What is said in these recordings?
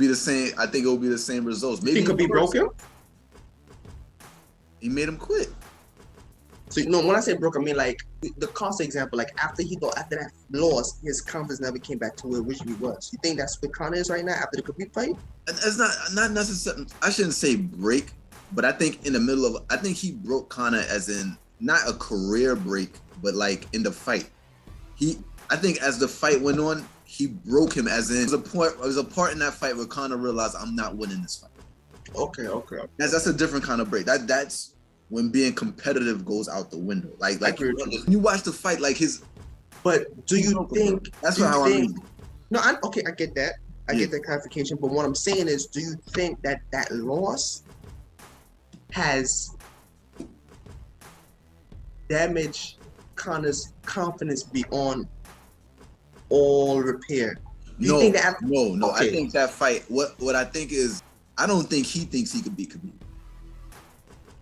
be the same. I think it will be the same results. Maybe he could be broken. He made him quit. So when I say broke, I mean like the Costa example. Like after that loss, his confidence never came back to where it originally was. You think that's where Conor is right now after the Khabib fight? It's not necessarily. I shouldn't say break, but I think in the middle of. I think he broke Conor as in not a career break, but like in the fight. I think as the fight went on, he broke him as in there was a part in that fight where Conor realized I'm not winning this fight. Okay. That's a different kind of break. That's when being competitive goes out the window. Like when you watch the fight, like his. But do you think that's how I mean? No, I get that. I get that clarification. But what I'm saying is, do you think that loss has damaged Conor's confidence beyond all repair? No. Okay. I think that fight. What I think is, I don't think he thinks he could beat Khabib.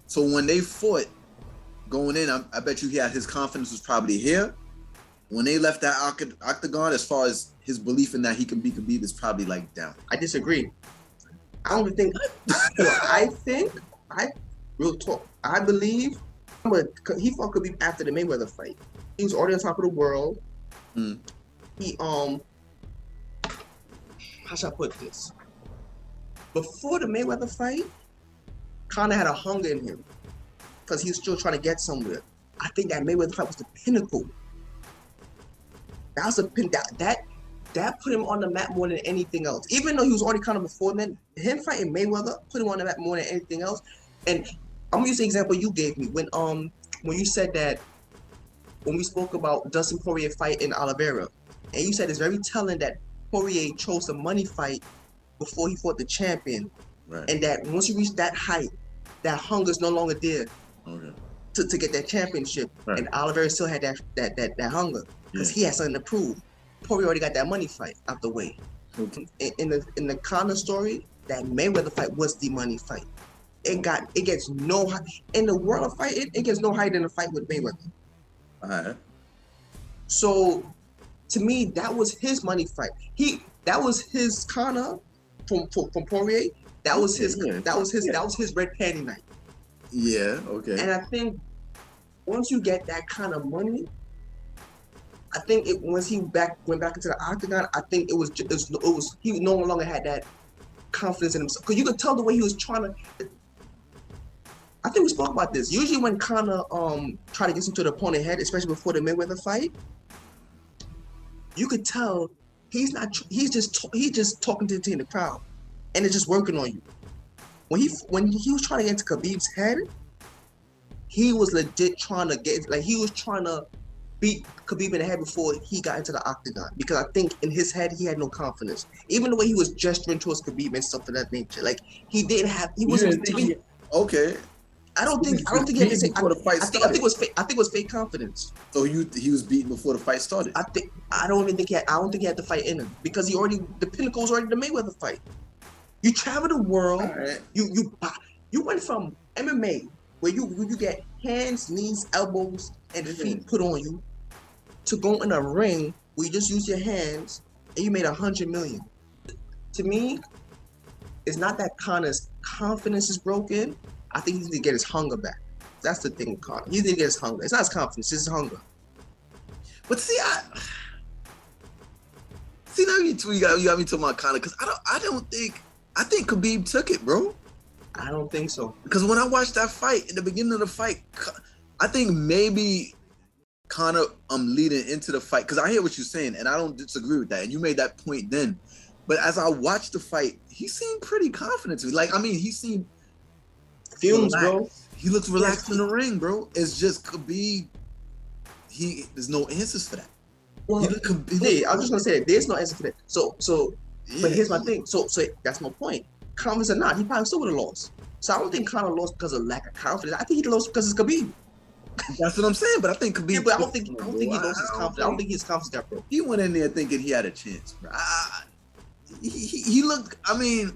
So when they fought going in, I bet you his confidence was probably here. When they left that octagon, as far as his belief in that he can beat Khabib is probably like down. I disagree. I don't think. Real talk. I believe, but he fought Khabib after the Mayweather fight. He was already on top of the world. He how should I put this? Before the Mayweather fight, Conor had a hunger in him because he was still trying to get somewhere. I think that Mayweather fight was the pinnacle. That was that put him on the map more than anything else. Even though he was already Conor before then, him fighting Mayweather put him on the map more than anything else. And I'm gonna use the example you gave me when you said that when we spoke about Dustin Poirier fight in Oliveira, and you said it's very telling that Poirier chose a money fight before he fought the champion. Right. And that once you reach that height, that hunger is no longer there to get that championship. Right. And Oliveira still had that hunger because he had something to prove. Poirier already got that money fight out the way. Okay. In the Conor story, that Mayweather fight was the money fight. It gets no in the world of fight. It gets no higher than a fight with Mayweather. All right. So to me, that was his money fight. That was his Conor from Poirier. That was his red panty night. Yeah, okay. And I think once you get that kind of money, I think once he went back into the octagon, I think it was he no longer had that confidence in himself. Because you could tell the way he was trying to. I think we spoke about this. Usually when Conor tried to get into the opponent's head, especially before the Mayweather fight, you could tell he's just talking to the crowd. And it's just working on you. When he was trying to get into Khabib's head, he was legit trying to beat Khabib in the head before he got into the octagon. Because I think in his head he had no confidence. Even the way he was gesturing towards Khabib and stuff of that nature. Like he wasn't. Okay. I think he had to say. I think it was fake confidence. So he was beaten before the fight started. I don't think he had the fight in him because the pinnacle was already the Mayweather fight. You travel the world. Right. You went from MMA where you get hands, knees, elbows, and feet put on you to go in a ring where you just use your hands and you made $100 million. To me, it's not that Conor's confidence is broken. I think he needs to get his hunger back. That's the thing with Conor. He needs to get his hunger. It's not his confidence, it's his hunger. But see, now you got me talking about Conor because I think Khabib took it, bro. I don't think so. Because when I watched that fight, in the beginning of the fight, I think maybe Conor leading into the fight, because I hear what you're saying, and I don't disagree with that, and you made that point then. But as I watched the fight, he seemed pretty confident to me. Like, I mean, he seemed fumes, bro. He looks relaxed in the ring, bro. It's just Khabib. There's no answers for that. Well, I was just gonna say that there's no answer for that. So. Yeah. But here's my thing. So that's my point. Confidence or not, he probably still would have lost. So I don't think Conor lost because of lack of confidence. I think he lost because it's Khabib. That's what I'm saying. But I think Khabib. Yeah, but I don't think he lost his confidence. I don't think his confidence got broke. He went in there thinking he had a chance, bro. He looked. I mean,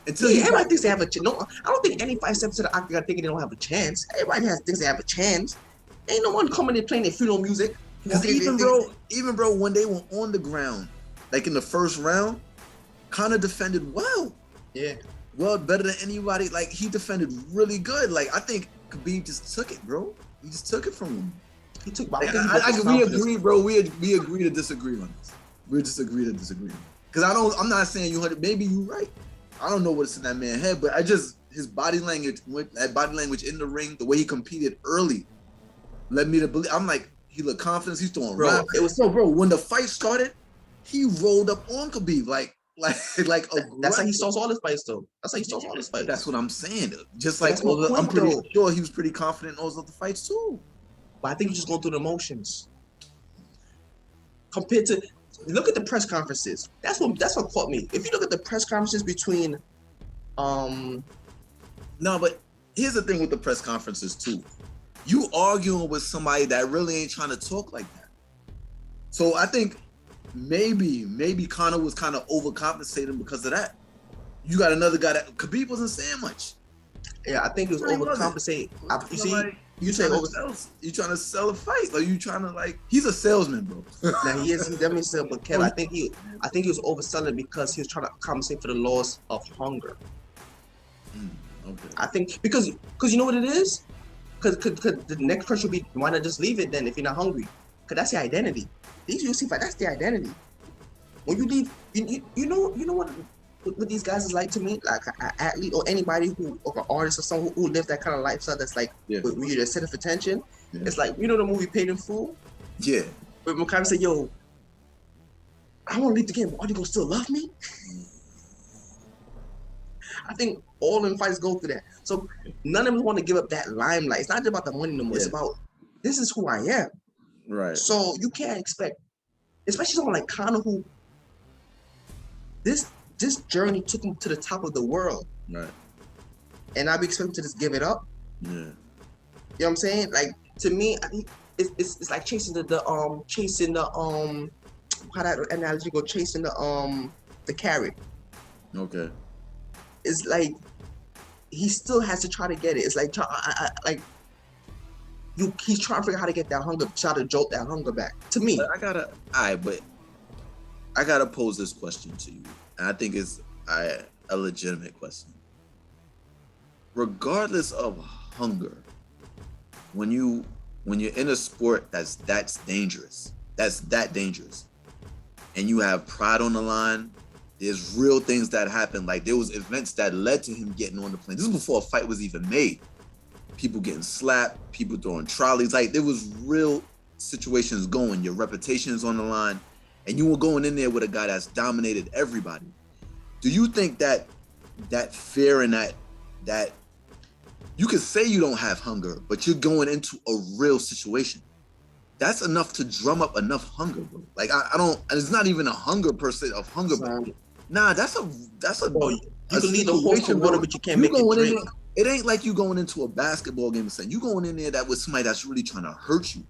until everybody thinks they have a chance. No, I don't think any fight steps to the octagon thinking they don't have a chance. Everybody thinks they have a chance. Ain't no one coming in playing their funeral music. Even bro, when they were on the ground, like in the first round, Conor defended well. Yeah. Well, better than anybody. Like, he defended really good. Like, I think Khabib just took it, bro. He just took it from him. He took. Like, we agree, bro. We agree to disagree on this. We just agree to disagree. Because I'm not saying you 100. Maybe you're right. I don't know what's in that man's head, but his body language, that body language in the ring, the way he competed early, led me to believe. I'm like, he looked confident. He's throwing rounds. It was so, bro. When the fight started, he rolled up on Khabib like that's how he starts all his fights, though. That's how he starts all his fights. That's what I'm saying. Just like I'm pretty sure he was pretty confident in those other fights too. But I think he's just going through the emotions. Compared to, look at the press conferences. That's what caught me. If you look at the press conferences between, no, but here's the thing with the press conferences too. You arguing with somebody that really ain't trying to talk like that. So I think maybe Conor was kind of overcompensating because of that. You got another guy that Khabib wasn't saying much. Yeah, I think he was overcompensating. You see, like, you trying to sell a fight, or you trying to like? He's a salesman, bro. Now he is. He's definitely sell. But Kev, I think he was overselling because he was trying to compensate for the loss of hunger. Okay. I think because you know what it is. Because the next question would be, why not just leave it then if you're not hungry? Because that's your identity. These UFC fights, that's their identity. When you leave, you know what these guys is like to me, like an athlete or anybody or an artist or someone who lives that kind of lifestyle. That's like when you're the center of attention. Yeah. It's like, you know the movie Paid in Full. Yeah. But McCarthy said, "Yo, I want to leave the game, but are they gonna still love me?" I think all them fights go through that. So none of them want to give up that limelight. It's not just about the money no more. Yeah. It's about, this is who I am. Right. So you can't expect, especially someone like Conor, who this journey took him to the top of the world. Right. And I'd be expecting to just give it up. Yeah. You know what I'm saying? Like, to me, I think it's like chasing how that analogy go, chasing the carrot. Okay. It's like he still has to try to get it. It's like he's trying to figure out how to get that hunger, try to jolt that hunger back. To me, but I gotta pose this question to you, and I think it's a legitimate question. Regardless of hunger, when you're in a sport that's dangerous, and you have pride on the line. There's real things that happen. Like, there was events that led to him getting on the plane. This is before a fight was even made. People getting slapped, people throwing trolleys. Like, there was real situations going. Your reputation is on the line, and you were going in there with a guy that's dominated everybody. Do you think that fear and that you could say you don't have hunger, but you're going into a real situation? That's enough to drum up enough hunger, bro. Like, I don't. It's not even a hunger per se of hunger, bro. Nah, that's a. Bro, you can lead the horse to water, but you can't make it drink. It ain't like you going into a basketball game and saying you going in there that with somebody that's really trying to hurt you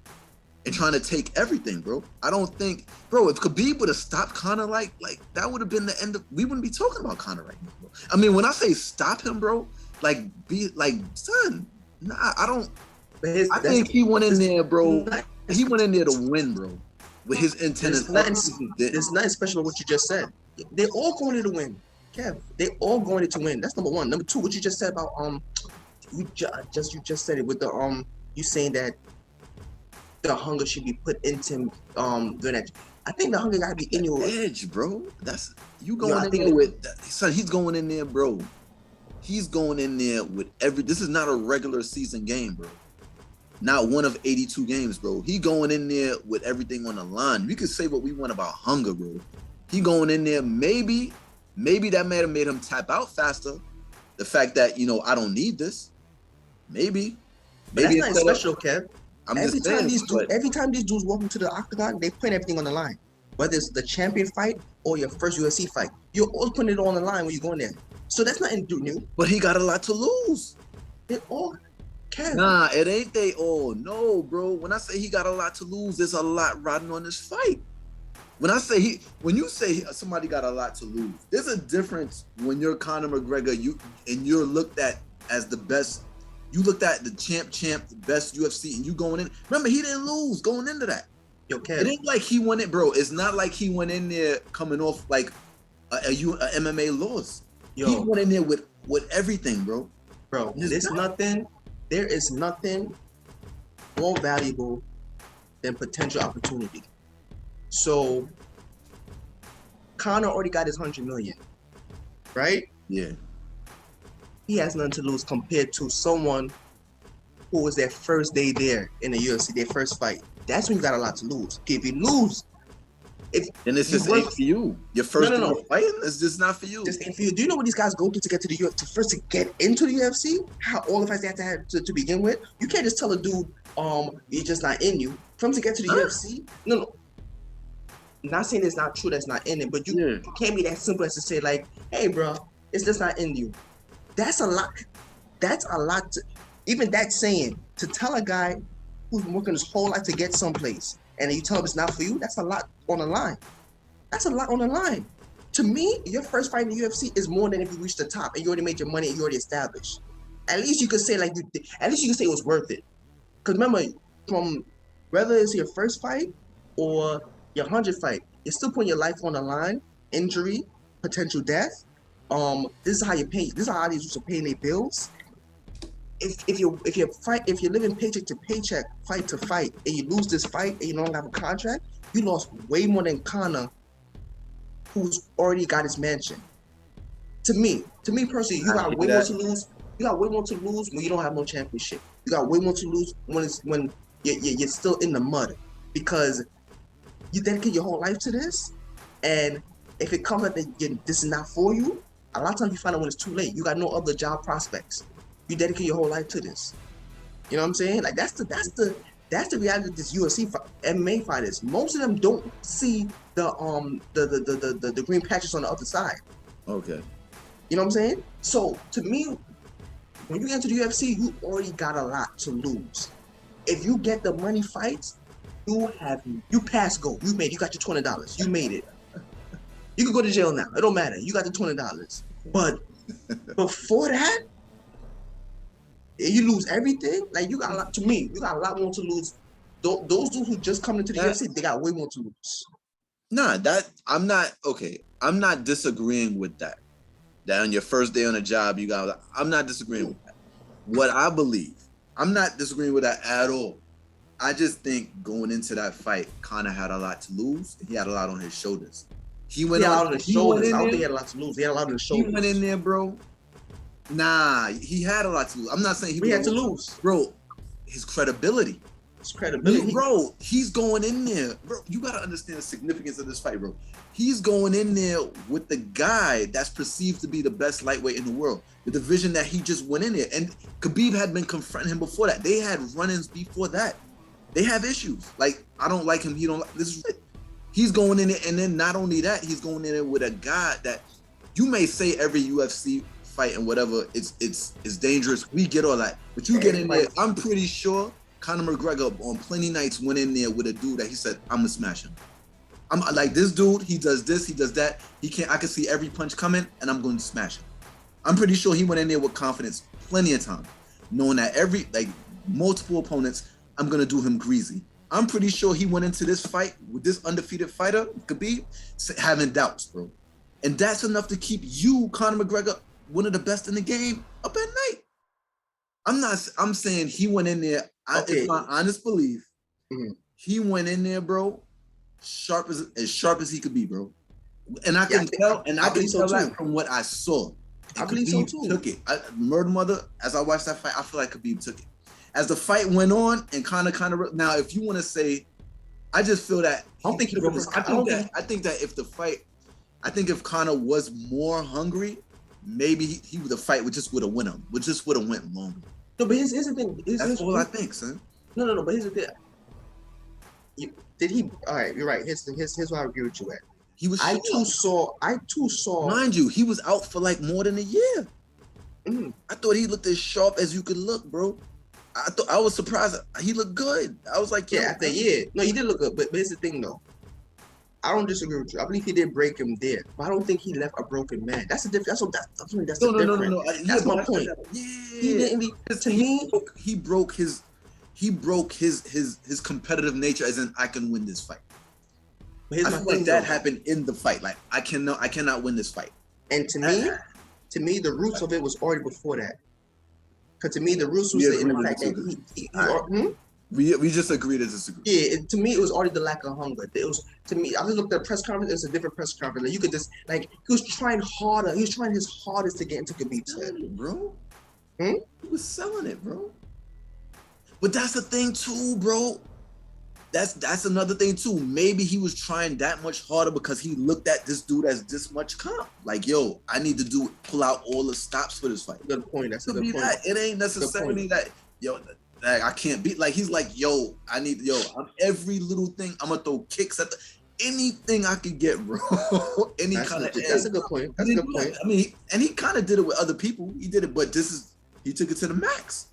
and trying to take everything, bro. I don't think, bro, if Khabib would have stopped Conor, like that would have been the end of. We wouldn't be talking about Conor right now, bro. I mean, when I say stop him, bro, like be like, son, nah, I don't. I think he went in there, bro. He went in there to win, bro. With his intent. There's nothing special about what you just said. They're all going in to win, Kev. They all going in to win. That's number one. Number two, what you just said about you just said it with the you saying that the hunger should be put into doing that. I think the hunger gotta be in your edge, bro. That's you going in there with son. He's going in there, bro. He's going in there with this is not a regular season game, bro. Not one of 82 games, bro. He going in there with everything on the line. We could say what we want about hunger, bro. He going in there, maybe that might have made him tap out faster. The fact that, I don't need this. Maybe that's not special, Kev. Every time these dudes walk into the octagon, they put everything on the line. Whether it's the champion fight or your first UFC fight, you're always putting it on the line when you go in there. So that's nothing new. But he got a lot to lose. It all. Kev. Nah, it ain't they all. No, bro. When I say he got a lot to lose, there's a lot riding on this fight. When you say somebody got a lot to lose, there's a difference when you're Conor McGregor, you're looked at as the best. You looked at the champ, the best UFC, and you going in. Remember, he didn't lose going into that. Yo, Kev. It ain't like he went in, bro. It's not like he went in there coming off like a MMA loss. He went in there with everything, bro. Bro, there is nothing more valuable than potential opportunity. So Conor already got his 100 million, right? Yeah. He has nothing to lose compared to someone who was their first day there in the UFC, their first fight. That's when you got a lot to lose. Okay, if you lose, then it's just ain't for you. Your first day of fighting is just not for you. Just ain't for you. Do you know what these guys go through to get to the UFC? First to get into the UFC, how all the fights they have to begin with. You can't just tell a dude, it's just not in you. For him to get to the UFC, no. Not saying it's not true, that's not in it, but you can't be that simple as to say like, hey, bro, it's just not in you. That's a lot. That's a lot. Even that saying, to tell a guy who's working his whole life to get someplace, and you tell him it's not for you, that's a lot on the line. That's a lot on the line. To me, your first fight in the UFC is more than if you reach the top and you already made your money and you already established. At least you could say at least you could say it was worth it. Because remember, from whether it's your first fight or your 100th fight, you're still putting your life on the line, injury, potential death. This is how you pay. This is how these are paying their bills. If you're living paycheck to paycheck, fight to fight, and you lose this fight and you don't have a contract, you lost way more than Conor, who's already got his mansion. To me personally, you got way more to lose. You got way more to lose when you don't have no championship. You got way more to lose when you're still in the mud, because you dedicate your whole life to this, and if it comes out that this is not for you, a lot of times you find out when it's too late. You got no other job prospects. You dedicate your whole life to this. You know what I'm saying? Like that's the reality of this UFC MMA fighters. Most of them don't see the green patches on the other side. Okay. You know what I'm saying? So to me, when you get into the UFC, you already got a lot to lose. If you get the money fights, you pass go. You got your $20. You made it. You can go to jail now. It don't matter. You got the $20. But before that, you lose everything. Like you got a lot. To me, you got a lot more to lose. Those dudes who just come into the UFC, they got way more to lose. Nah, I'm not disagreeing with that. That on your first day on a job, I'm not disagreeing with that. What I believe, I'm not disagreeing with that at all. I just think going into that fight, Conor had a lot to lose. He had a lot on his shoulders. He had a lot on his shoulders. I don't think he had a lot to lose. He had a lot on his shoulders. He went in there, bro. Nah, he had a lot to lose. I'm not saying he had to lose. Bro, his credibility. Bro, he's going in there. Bro, you got to understand the significance of this fight, bro. He's going in there with the guy that's perceived to be the best lightweight in the world. The division that he just went in there. And Khabib had been confronting him before that. They had run-ins before that. They have issues. Like, I don't like him. He don't like this. Is he's going in there, and then not only that, he's going in there with a guy that you may say every UFC fight and whatever, it's dangerous. We get all that, but you get in there. I'm pretty sure Conor McGregor on plenty nights went in there with a dude that he said, "I'm gonna smash him." I'm like, this dude. He does this. He does that. He can't. I can see every punch coming, and I'm going to smash him. I'm pretty sure he went in there with confidence, plenty of time, knowing that multiple opponents, I'm gonna do him greasy. I'm pretty sure he went into this fight with this undefeated fighter, Khabib, having doubts, bro. And that's enough to keep you, Conor McGregor, one of the best in the game, up at night. I'm saying he went in there, it's my honest belief, he went in there, bro, as sharp as he could be, bro. And I can tell that from what I saw. I believe so too. Took it. Murder Mother, as I watched that fight, I feel like Khabib took it. As the fight went on, and Conor now, if you want to say, I just feel that I think if Conor was more hungry, maybe the fight would have went him. Would have went longer. No, but here's the thing. That's all I think, son. No. But here's the thing. Did he? All right, you're right. Here's where I agree with you at. He was. I too saw. Mind you, he was out for like more than a year. I thought he looked as sharp as you could look, bro. I was surprised. He looked good. I was like, after a year. No, he did look good. But here's the thing, though. I don't disagree with you. I believe he did break him there, but I don't think he left a broken man. That's the difference. That's the difference. No. That's my point. Yeah. He didn't. To me, he broke his competitive nature, as in I can win this fight. I feel like that happened in the fight. Like I cannot win this fight. And to me, to me, the roots of it was already before that. Because to me, the roots was in the fact that we just agree to disagree. Yeah, to me, it was already the lack of hunger. It was to me. I just looked at the press conference. It's a different press conference. Like, you could just he was trying harder. He was trying his hardest to get into Khabib's head, bro. He was selling it, bro. But that's the thing too, bro. That's another thing too. Maybe he was trying that much harder because he looked at this dude as this much comp. Like, yo, I need to pull out all the stops for this fight. Good point. That's a good point. It ain't necessarily that, yo, that I can't beat. Like, he's like, yo, I'm every little thing. I'm gonna throw kicks at anything I could get, bro. That's a good point. That's a good point. I mean, and he kind of did it with other people. He did it, but he took it to the max.